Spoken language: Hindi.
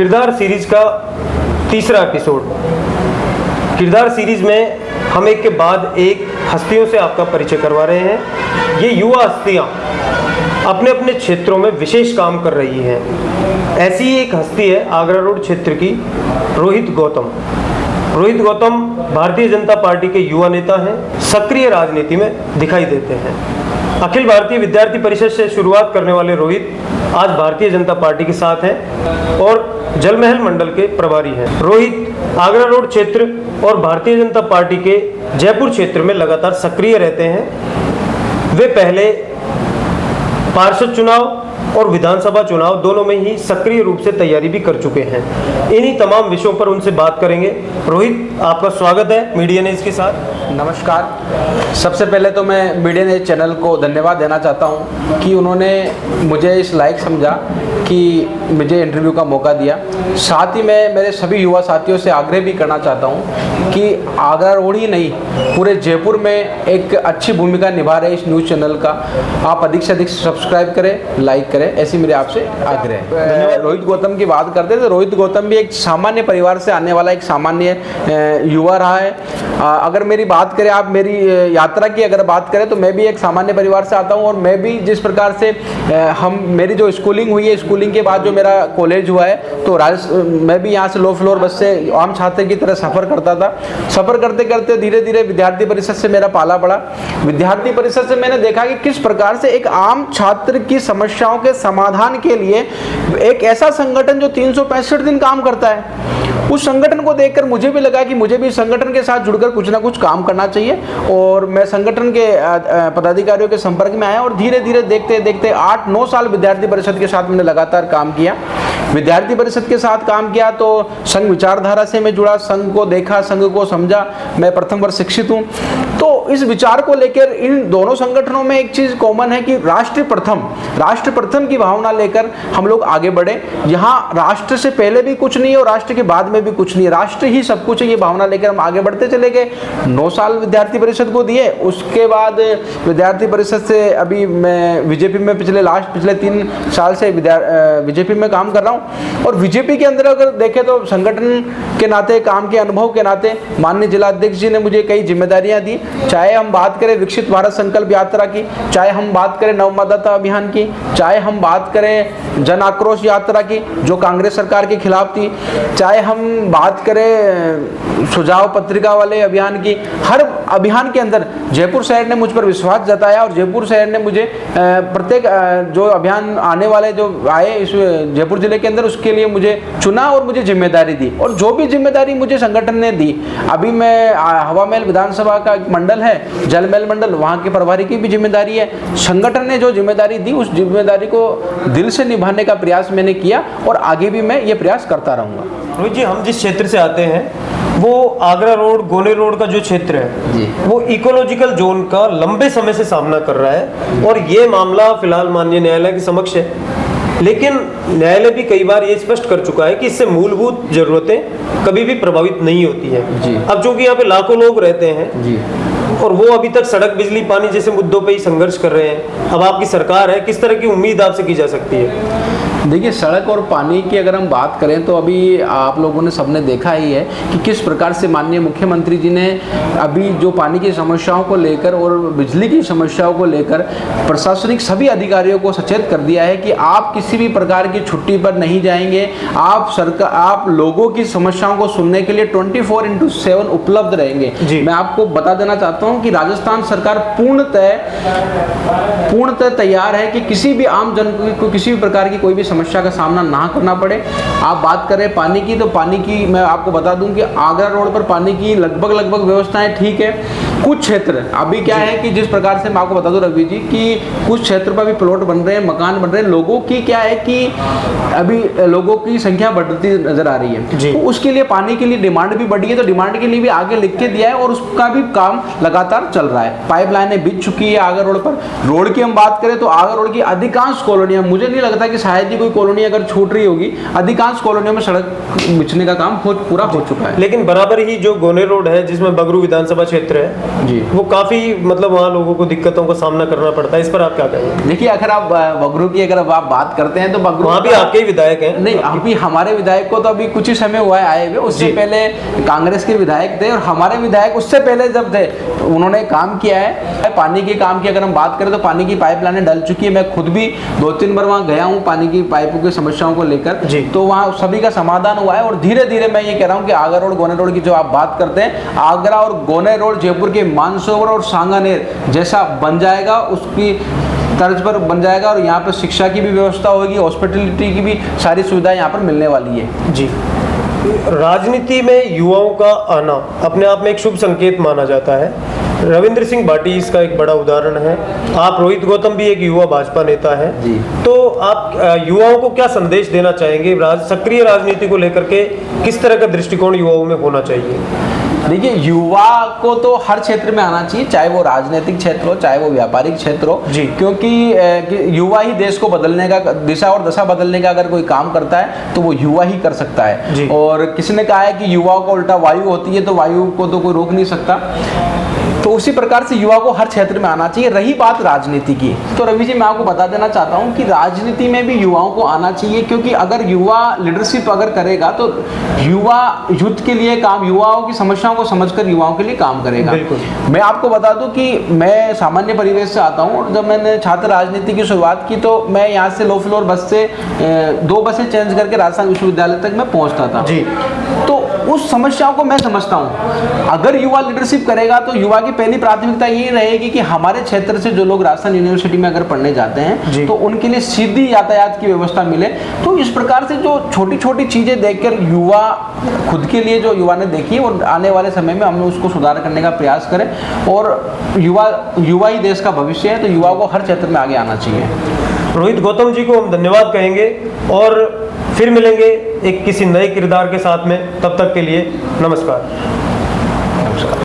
किरदार सीरीज का तीसरा एपिसोड। किरदार सीरीज में हम एक के बाद एक हस्तियों से आपका परिचय करवा रहे हैं। ये युवा हस्तियां अपने अपने क्षेत्रों में विशेष काम कर रही हैं। ऐसी ही एक हस्ती है आगरा रोड क्षेत्र की रोहित गौतम। रोहित गौतम भारतीय जनता पार्टी के युवा नेता हैं, सक्रिय राजनीति में दिखाई देते हैं। अखिल भारतीय विद्यार्थी परिषद से शुरुआत करने वाले रोहित आज भारतीय जनता पार्टी के साथ हैं और जलमहल मंडल के प्रभारी हैं। रोहित आगरा रोड क्षेत्र और भारतीय जनता पार्टी के जयपुर क्षेत्र में लगातार सक्रिय रहते हैं। वे पहले पार्षद चुनाव और विधानसभा चुनाव दोनों में ही सक्रिय रूप से तैयारी भी कर चुके हैं। इन्हीं तमाम विषयों पर उनसे बात करेंगे। रोहित, आपका स्वागत है मीडिया न्यूज़ के साथ। नमस्कार। सबसे पहले तो मैं मीडिया न्यूज़ चैनल को धन्यवाद देना चाहता हूं कि उन्होंने मुझे इस लायक समझा कि मुझे इंटरव्यू का मौका दिया। साथ ही मैं मेरे सभी युवा साथियों से आग्रह भी करना चाहता हूं कि आगरा रोड ही नहीं, पूरे जयपुर में एक अच्छी भूमिका निभा रहे इस न्यूज़ चैनल का आप अधिक से अधिक सब्सक्राइब करें, लाइक करें, ऐसी मेरे आपसे आग्रह है। रोहित गौतम की बात करते हैं तो रोहित गौतम भी एक सामान्य परिवार से आने वाला एक सामान्य युवा रहा है। अगर मेरी बात करें, आप मेरी यात्रा की अगर बात करें तो मैं भी एक सामान्य परिवार से आता हूं और मैं भी जिस प्रकार से मेरी जो स्कूलिंग हुई है, स्कूलिंग के बाद जो मेरा कॉलेज हुआ है तो मैं भी यहाँ से लो फ्लोर बस से आम छात्र की तरह सफ़र करता था। सफ़र करते करते धीरे धीरे विद्यार्थी परिषद से मेरा पाला पड़ा। विद्यार्थी परिषद से मैंने देखा कि किस प्रकार से एक आम छात्र की समस्याओं के समाधान के लिए एक ऐसा संगठन जो 365 दिन काम करता है, उस संगठन को देखकर मुझे भी लगा कि मुझे भी संगठन के साथ जुड़कर कुछ ना कुछ काम करना चाहिए। और मैं संगठन के पदाधिकारियों के संपर्क में आया और धीरे धीरे देखते देखते 8-9 साल विद्यार्थी परिषद के साथ मैंने लगातार काम किया। विद्यार्थी परिषद के साथ काम किया तो संघ विचारधारा से मैं जुड़ा, संघ को देखा, संघ को समझा। मैं प्रथम वर्ष शिक्षित हूँ, तो इस विचार को लेकर इन दोनों संगठनों में एक चीज़ कॉमन है कि राष्ट्र प्रथम की भावना लेकर हम लोग आगे बढ़े। यहाँ राष्ट्र से पहले भी कुछ नहीं है और राष्ट्र के बाद में भी कुछ नहीं है, राष्ट्र ही सब कुछ है, ये भावना लेकर हम आगे बढ़ते चले गए। 9 साल विद्यार्थी परिषद को दिए। उसके बाद विद्यार्थी परिषद से अभी मैं बीजेपी में पिछले 3 साल से बीजेपी में काम कर रहा हूँ। और बीजेपी के अंदर अगर देखें तो संगठन के नाते, काम के अनुभव के नाते माननीय जिलाध्यक्ष जी ने मुझे कई जिम्मेदारियां दी। चाहे हम बात करें विकसित भारत संकल्प यात्रा की, चाहे हम बात करें नवमतदाता अभियान की, चाहे हम बात करें जन आक्रोश यात्रा की जो कांग्रेस सरकार के खिलाफ थी, चाहे हम बात करें सुझाव पत्रिका वाले अभियान की, हर अभियान के अंदर जयपुर शहर ने मुझ पर विश्वास जताया और जयपुर शहर ने मुझे प्रत्येक जो अभियान आने वाले जो आए इस जयपुर जिले के अंदर, उसके लिए मुझे चुना और मुझे जिम्मेदारी दी। और जो भी जिम्मेदारी मुझे संगठन ने दी, अभी मैं हवा महल विधानसभा का एक मंडल है जलमहल मंडल, वहाँ के प्रभारी की भी जिम्मेदारी है। संगठन ने जो जिम्मेदारी दी उस जिम्मेदारी को दिल से निभाने का प्रयास मैंने किया और आगे भी मैं ये प्रयास करता रहूँगा। रोहित जी, हम जिस क्षेत्र से आते हैं वो आगरा रोड, गोले रोड का जो क्षेत्र है जी, वो इकोलॉजिकल जोन का लंबे समय से सामना कर रहा है और ये मामला फिलहाल माननीय न्यायालय के समक्ष है। लेकिन न्यायालय भी कई बार ये स्पष्ट कर चुका है कि इससे मूलभूत जरूरतें कभी भी प्रभावित नहीं होती है जी। अब चूंकि यहाँ पे लाखों लोग रहते हैं जी, और वो अभी तक सड़क, बिजली, पानी जैसे मुद्दों पे ही संघर्ष कर रहे हैं। अब आपकी सरकार है, किस तरह की उम्मीद आपसे की जा सकती है? देखिए, सड़क और पानी की अगर हम बात करें तो अभी आप लोगों ने सबने देखा ही है कि किस प्रकार से माननीय मुख्यमंत्री जी ने अभी जो पानी की समस्याओं को लेकर और बिजली की समस्याओं को लेकर प्रशासनिक सभी अधिकारियों को सचेत कर दिया है कि आप किसी भी प्रकार की छुट्टी पर नहीं जाएंगे। आप लोगों की समस्याओं को सुनने के लिए 24/7 उपलब्ध रहेंगे। मैं आपको बता देना चाहता हूँ कि राजस्थान सरकार पूर्णतः तैयार है कि किसी भी आम जन को किसी भी प्रकार की कोई भी समस्या का सामना ना करना पड़े। आप बात करें पानी की, तो पानी की मैं आपको बता दूं कि आगरा रोड पर पानी की लगभग व्यवस्थाएं ठीक है। कुछ क्षेत्र अभी क्या है कि जिस प्रकार से मैं आपको बता दूं रवि जी कि कुछ क्षेत्र पर भी प्लॉट बन रहे हैं, मकान बन रहे हैं, लोगों की क्या है कि अभी लोगों की संख्या बढ़ती नजर आ रही है, तो उसके लिए पानी के लिए डिमांड भी बढ़ी है। तो डिमांड के लिए भी आगे लिख के दिया है और उसका भी काम लगातार चल रहा है। पाइपलाइनें बिछ चुकी है आगरा रोड पर। रोड की हम बात करें तो आगरा रोड की अधिकांश कॉलोनियां, मुझे नहीं लगता कि शायद ही कोई कॉलोनी अगर छूट रही होगी, अधिकांश कॉलोनियों में सड़क बिछने का काम पूरा हो चुका है। लेकिन बराबर ही जो गोने रोड है जिसमें बगरू विधानसभा क्षेत्र है, जी। वो काफ़ी मतलब वहाँ लोगों को दिक्कतों का सामना करना पड़ता है, इस पर आप क्या कहेंगे? देखिए, अगर आप बगरू की अगर आप बात करते हैं तो बगरू वहाँ भी आपके ही विधायक हैं। नहीं, अभी हमारे विधायक को तो अभी कुछ ही समय हुआ है आए हुए, उससे जी। पहले कांग्रेस के विधायक थे और हमारे विधायक उससे पहले जब थे उन्होंने काम किया है। पानी के काम की अगर हम बात करें तो पानी की पाइपलाइनें डल चुकी है। मैं खुद भी 2-3 बार वहाँ गया हूँ पानी की पाइपों की समस्याओं को लेकर, जी। तो वहाँ सभी का समाधान हुआ है। और धीरे धीरे मैं ये कह रहा हूँ कि आगरा रोड गोने रोड की जो आप बात करते हैं, आगरा और गोने रोड जयपुर के मानसरोवर और सांगानेर जैसा बन जाएगा, उसकी तर्ज पर बन जाएगा। और यहाँ पर शिक्षा की भी व्यवस्था होगी, हॉस्पिटलिटी की भी सारी सुविधाएं यहाँ पर मिलने वाली है। जी। राजनीति में युवाओं का आना अपने आप में एक शुभ संकेत माना जाता है। रविंद्र सिंह भाटी इसका एक बड़ा उदाहरण है। आप रोहित गौतम भी एक युवा भाजपा नेता है जी। तो आप युवाओं को क्या संदेश देना चाहेंगे? सक्रिय राजनीति को लेकर के किस तरह का दृष्टिकोण युवाओं में होना चाहिए? देखिए, युवा को तो हर क्षेत्र में आना चाहिए, चाहे वो राजनीतिक क्षेत्र हो, चाहे वो व्यापारिक क्षेत्र हो जी। क्योंकि युवा ही देश को बदलने का, दिशा और दशा बदलने का अगर कोई काम करता है तो वो युवा ही कर सकता है। जी। और किसी ने कहा है कि युवाओं का उल्टा वायु होती है, तो वायु को तो कोई रोक नहीं सकता। तो उसी प्रकार से युवा को हर क्षेत्र में आना चाहिए। रही बात राजनीति की, तो रवि जी मैं आपको बता देना चाहता हूं कि राजनीति में भी युवाओं को आना चाहिए, क्योंकि अगर युवा लीडरशिप अगर करेगा तो युवा युद्ध के लिए काम, युवाओं की समस्याओं को समझकर युवाओं के लिए काम करेगा। बिल्कुल। मैं आपको बता दूं कि मैं सामान्य परिवेश से आता हूं और जब मैंने छात्र राजनीति की शुरुआत की तो मैं यहाँ से लो फ्लोर बस से 2 बसें चेंज करके राजस्थान विश्वविद्यालय तक मैं पहुँचता था। जी। तो उस समस्याओं को मैं समझता हूँ। अगर युवा लीडरशिप करेगा तो युवा की पहली प्राथमिकता ये रहेगी कि हमारे क्षेत्र से जो लोग राजस्थान यूनिवर्सिटी में अगर पढ़ने जाते हैं तो उनके लिए सीधी यातायात की व्यवस्था मिले। तो इस प्रकार से जो छोटी छोटी चीज़ें देखकर युवा खुद के लिए जो युवा ने देखी है और आने वाले समय में हम उसको सुधार करने का प्रयास करें। और युवा ही देश का भविष्य है, तो युवा को हर क्षेत्र में आगे आना चाहिए। रोहित गौतम जी को हम धन्यवाद कहेंगे और फिर मिलेंगे एक किसी नए किरदार के साथ में। तब तक के लिए नमस्कार।